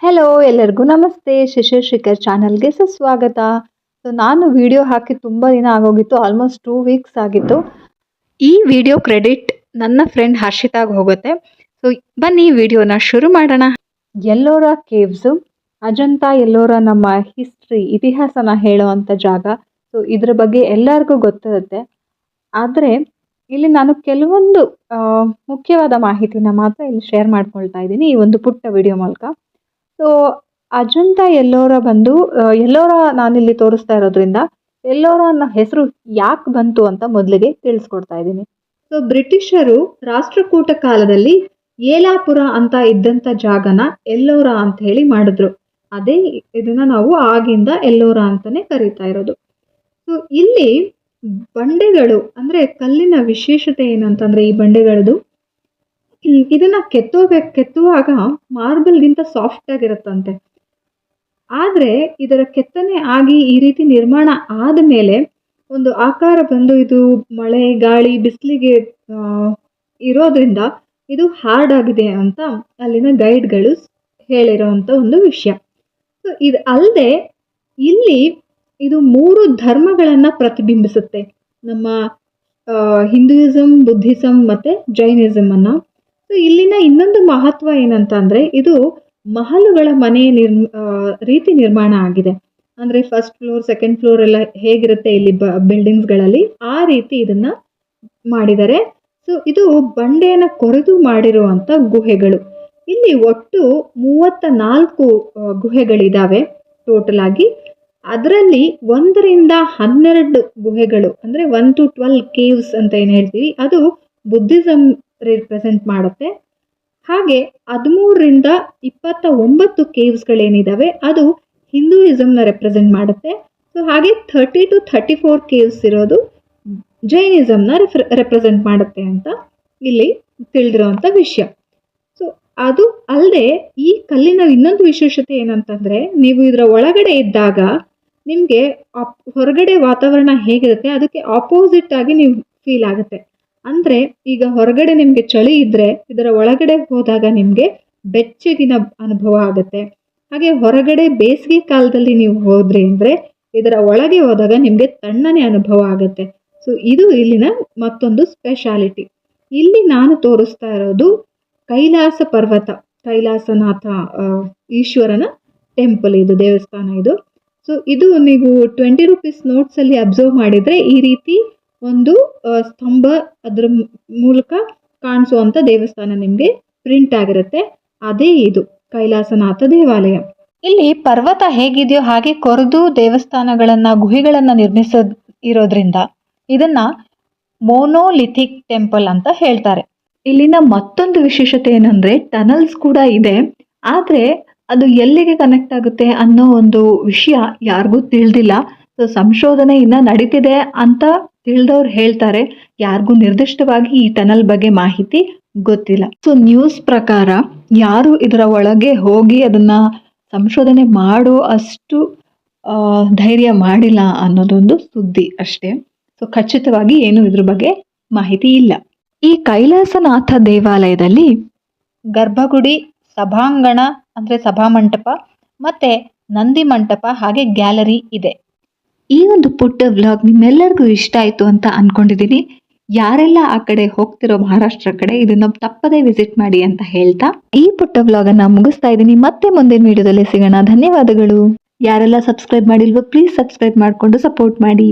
Hello ಎಲ್ಲರಿಗೂ ನಮಸ್ತೆ. ಶಿಶಿರ್ ಶಿಖರ್ ಚಾನಲ್ಗೆ ಸುಸ್ವಾಗತ. ನಾನು ವಿಡಿಯೋ ಹಾಕಿ ತುಂಬ ದಿನ ಆಗೋಗಿತ್ತು, ಆಲ್ಮೋಸ್ಟ್ 2 ವೀಕ್ಸ್ ಆಗಿತ್ತು. ಈ ವಿಡಿಯೋ ಕ್ರೆಡಿಟ್ ನನ್ನ ಫ್ರೆಂಡ್ ಹರ್ಷಿತಾಗ್ ಹೋಗುತ್ತೆ. ಸೊ ಬನ್ನಿ ವಿಡಿಯೋನ ಶುರು ಮಾಡೋಣ. ಎಲ್ಲೋರ ಕೇವ್ಸು, ಅಜಂತಾ ಎಲ್ಲೋರ ನಮ್ಮ ಇತಿಹಾಸನ ಹೇಳುವಂಥ ಜಾಗ. ಸೊ ಇದ್ರ ಬಗ್ಗೆ ಎಲ್ಲರಿಗೂ ಗೊತ್ತಿರುತ್ತೆ. ಆದರೆ ಇಲ್ಲಿ ನಾನು ಕೆಲವೊಂದು ಮುಖ್ಯವಾದ ಮಾಹಿತಿನ ಮಾತ್ರ ಇಲ್ಲಿ ಶೇರ್ ಮಾಡ್ಕೊಳ್ತಾ ಇದ್ದೀನಿ ಈ ಒಂದು ಪುಟ್ಟ ವಿಡಿಯೋ ಮೂಲಕ. ಸೊ ಅಜಂತಾ ಎಲ್ಲೋರ ಬಂದು ಎಲ್ಲೋರ ನಾನಿಲ್ಲಿ ತೋರಿಸ್ತಾ ಇರೋದ್ರಿಂದ ಎಲ್ಲೋರ ಅನ್ನೋ ಹೆಸರು ಯಾಕೆ ಬಂತು ಅಂತ ಮೊದಲಿಗೆ ತಿಳಿಸ್ಕೊಡ್ತಾ ಇದ್ದೀನಿ. ಸೊ ಬ್ರಿಟಿಷರು ರಾಷ್ಟ್ರಕೂಟ ಕಾಲದಲ್ಲಿ ಏಲಾಪುರ ಅಂತ ಇದ್ದಂಥ ಜಾಗನ ಎಲ್ಲೋರ ಅಂತ ಹೇಳಿ ಮಾಡಿದ್ರು. ಅದೇ ಇದನ್ನ ನಾವು ಆಗಿಂದ ಎಲ್ಲೋರ ಅಂತಾನೆ ಕರೀತಾ ಇರೋದು. ಸೊ ಇಲ್ಲಿ ಬಂಡೆಗಳು ಅಂದ್ರೆ ಕಲ್ಲಿನ ವಿಶೇಷತೆ ಏನಂತಂದ್ರೆ ಈ ಬಂಡೆಗಳದು ಇದನ್ನ ಕೆತ್ತುವಾಗ ಮಾರ್ಬಲ್ಗಿಂತ ಸಾಫ್ಟ್ ಆಗಿರುತ್ತಂತೆ. ಆದ್ರೆ ಇದರ ಕೆತ್ತನೆ ಆಗಿ ಈ ರೀತಿ ನಿರ್ಮಾಣ ಆದಮೇಲೆ ಒಂದು ಆಕಾರ ಬಂದು ಇದು ಮಳೆ ಗಾಳಿ ಬಿಸಿಲಿಗೆ ಇರೋದ್ರಿಂದ ಇದು ಹಾರ್ಡ್ ಆಗಿದೆ ಅಂತ ಅಲ್ಲಿನ ಗೈಡ್ಗಳು ಹೇಳಿರೋಂಥ ಒಂದು ವಿಷಯ. ಸೊ ಇದು ಅಲ್ಲದೆ ಇಲ್ಲಿ ಇದು 3 ಧರ್ಮಗಳನ್ನ ಪ್ರತಿಬಿಂಬಿಸುತ್ತೆ. ನಮ್ಮ ಹಿಂದೂಯಿಸಮ್, ಬುದ್ಧಿಸಮ್ ಮತ್ತೆ ಜೈನಿಸಮ್ ಅನ್ನ. ಸೊ ಇಲ್ಲಿನ ಇನ್ನೊಂದು ಮಹತ್ವ ಏನಂತ ಅಂದ್ರೆ ಇದು ಮಹಲುಗಳ ಮನೆ ರೀತಿ ನಿರ್ಮಾಣ ಆಗಿದೆ. ಅಂದ್ರೆ ಫಸ್ಟ್ ಫ್ಲೋರ್, ಸೆಕೆಂಡ್ ಫ್ಲೋರ್ ಎಲ್ಲ ಹೇಗಿರುತ್ತೆ ಇಲ್ಲಿ ಬಿಲ್ಡಿಂಗ್ಸ್ಗಳಲ್ಲಿ ಆ ರೀತಿ ಇದನ್ನ ಮಾಡಿದ್ದಾರೆ. ಸೊ ಇದು ಬಂಡೆಯನ್ನ ಕೊರೆದು ಮಾಡಿರುವಂತ ಗುಹೆಗಳು. ಇಲ್ಲಿ ಒಟ್ಟು 34 ಗುಹೆಗಳಿದಾವೆ ಟೋಟಲ್ ಆಗಿ. ಅದರಲ್ಲಿ 1 ರಿಂದ 12 ಗುಹೆಗಳು ಅಂದ್ರೆ 1 to 12 ಕೇವ್ಸ್ ಅಂತ ಏನ್ ಹೇಳ್ತೀವಿ ಅದು ಬುದ್ಧಿಸಮ್ ರಿಪ್ರೆಸೆಂಟ್ ಮಾಡುತ್ತೆ. ಹಾಗೆ 13 ರಿಂದ 29 ಕೇವ್ಸ್ಗಳೇನಿದಾವೆ ಅದು ಹಿಂದೂಯಿಸಮ್ನ ರೆಪ್ರೆಸೆಂಟ್ ಮಾಡುತ್ತೆ. ಸೊ ಹಾಗೆ 30 to 34 ಕೇವ್ಸ್ ಇರೋದು ಜೈನಿಸಮ್ನ ರೆಪ್ರೆಸೆಂಟ್ ಮಾಡುತ್ತೆ ಅಂತ ಇಲ್ಲಿ ತಿಳಿದಿರೋಂಥ ವಿಷಯ. ಸೊ ಅದು ಅಲ್ಲದೆ ಈ ಕಲ್ಲಿನ ಇನ್ನೊಂದು ವಿಶೇಷತೆ ಏನಂತಂದ್ರೆ ನೀವು ಇದರ ಒಳಗಡೆ ಇದ್ದಾಗ ನಿಮಗೆ ಹೊರಗಡೆ ವಾತಾವರಣ ಹೇಗಿರುತ್ತೆ ಅದಕ್ಕೆ ಆಪೋಸಿಟ್ ಆಗಿ ನೀವು ಫೀಲ್ ಆಗುತ್ತೆ. ಅಂದ್ರೆ ಈಗ ಹೊರಗಡೆ ನಿಮ್ಗೆ ಚಳಿ ಇದ್ರೆ ಇದರ ಒಳಗಡೆ ಹೋದಾಗ ನಿಮ್ಗೆ ಬೆಚ್ಚಗಿನ ಅನುಭವ ಆಗುತ್ತೆ. ಹಾಗೆ ಹೊರಗಡೆ ಬೇಸಿಗೆ ಕಾಲದಲ್ಲಿ ನೀವು ಹೋದ್ರಿ ಅಂದ್ರೆ ಇದರ ಒಳಗೆ ಹೋದಾಗ ನಿಮ್ಗೆ ತಣ್ಣನೆ ಅನುಭವ ಆಗುತ್ತೆ. ಸೊ ಇದು ಇಲ್ಲಿನ ಮತ್ತೊಂದು ಸ್ಪೆಷಾಲಿಟಿ. ಇಲ್ಲಿ ನಾನು ತೋರಿಸ್ತಾ ಇರೋದು ಕೈಲಾಸ ಪರ್ವತ, ಕೈಲಾಸನಾಥ ಈಶ್ವರನ ಟೆಂಪಲ್, ಇದು ದೇವಸ್ಥಾನ ಇದು. ಸೊ ಇದು ನೀವು 20 ರೂಪೀಸ್ ನೋಟ್ಸ್ ಅಲ್ಲಿ ಅಬ್ಸರ್ವ್ ಮಾಡಿದ್ರೆ ಈ ರೀತಿ ಒಂದು ಸ್ತಂಭ ಅದ್ರ ಮೂಲಕ ಕಾಣಿಸುವಂತ ದೇವಸ್ಥಾನ ನಿಮ್ಗೆ ಪ್ರಿಂಟ್ ಆಗಿರುತ್ತೆ. ಅದೇ ಇದು ಕೈಲಾಸನಾಥ ದೇವಾಲಯ. ಇಲ್ಲಿ ಪರ್ವತ ಹೇಗಿದೆಯೋ ಹಾಗೆ ಕೊರೆದು ದೇವಸ್ಥಾನಗಳನ್ನ ಗುಹೆಗಳನ್ನ ಇರೋದ್ರಿಂದ ಇದನ್ನ ಮೋನೋಲಿಥಿಕ್ ಟೆಂಪಲ್ ಅಂತ ಹೇಳ್ತಾರೆ. ಇಲ್ಲಿನ ಮತ್ತೊಂದು ವಿಶೇಷತೆ ಏನಂದ್ರೆ ಟನಲ್ಸ್ ಕೂಡ ಇದೆ. ಆದ್ರೆ ಅದು ಎಲ್ಲಿಗೆ ಕನೆಕ್ಟ್ ಆಗುತ್ತೆ ಅನ್ನೋ ಒಂದು ವಿಷಯ ಯಾರಿಗೂ ತಿಳಿದಿಲ್ಲ. ಸೊ ಸಂಶೋಧನೆ ಇನ್ನ ನಡೀತಿದೆ ಅಂತ ತಿಳಿದವ್ರು ಹೇಳ್ತಾರೆ. ಯಾರಿಗೂ ನಿರ್ದಿಷ್ಟವಾಗಿ ಈ ಟನಲ್ ಬಗ್ಗೆ ಮಾಹಿತಿ ಗೊತ್ತಿಲ್ಲ. ಸೊ ನ್ಯೂಸ್ ಪ್ರಕಾರ ಯಾರು ಇದರ ಒಳಗೆ ಹೋಗಿ ಅದನ್ನ ಸಂಶೋಧನೆ ಮಾಡೋ ಅಷ್ಟು ಧೈರ್ಯ ಮಾಡಿಲ್ಲ ಅನ್ನೋದೊಂದು ಸುದ್ದಿ ಅಷ್ಟೇ. ಸೊ ಖಚಿತವಾಗಿ ಏನು ಇದ್ರ ಬಗ್ಗೆ ಮಾಹಿತಿ ಇಲ್ಲ. ಈ ಕೈಲಾಸನಾಥ ದೇವಾಲಯದಲ್ಲಿ ಗರ್ಭಗುಡಿ, ಸಭಾಂಗಣ ಅಂದ್ರೆ ಸಭಾಮಂಟಪ ಮತ್ತೆ ನಂದಿ ಮಂಟಪ ಹಾಗೆ ಗ್ಯಾಲರಿ ಇದೆ. ಈ ಒಂದು ಪುಟ್ಟ ವ್ಲಾಗ್ ನಿಮ್ಮೆಲ್ಲರಿಗೂ ಇಷ್ಟ ಆಯ್ತು ಅಂತ ಅನ್ಕೊಂಡಿದ್ದೀನಿ. ಯಾರೆಲ್ಲ ಆ ಕಡೆ ಹೋಗ್ತಿರೋ ಮಹಾರಾಷ್ಟ್ರ ಕಡೆ ಇದನ್ನ ತಪ್ಪದೇ ವಿಸಿಟ್ ಮಾಡಿ ಅಂತ ಹೇಳ್ತಾ ಈ ಪುಟ್ಟ ವ್ಲಾಗ್ ಅನ್ನ ಮುಗಿಸ್ತಾ ಇದ್ದೀನಿ. ಮತ್ತೆ ಮುಂದಿನ ವಿಡಿಯೋದಲ್ಲಿ ಸಿಗೋಣ. ಧನ್ಯವಾದಗಳು. ಯಾರೆಲ್ಲ ಸಬ್ಸ್ಕ್ರೈಬ್ ಮಾಡಿಲ್ವೋ ಪ್ಲೀಸ್ ಸಬ್ಸ್ಕ್ರೈಬ್ ಮಾಡಿಕೊಂಡು ಸಪೋರ್ಟ್ ಮಾಡಿ.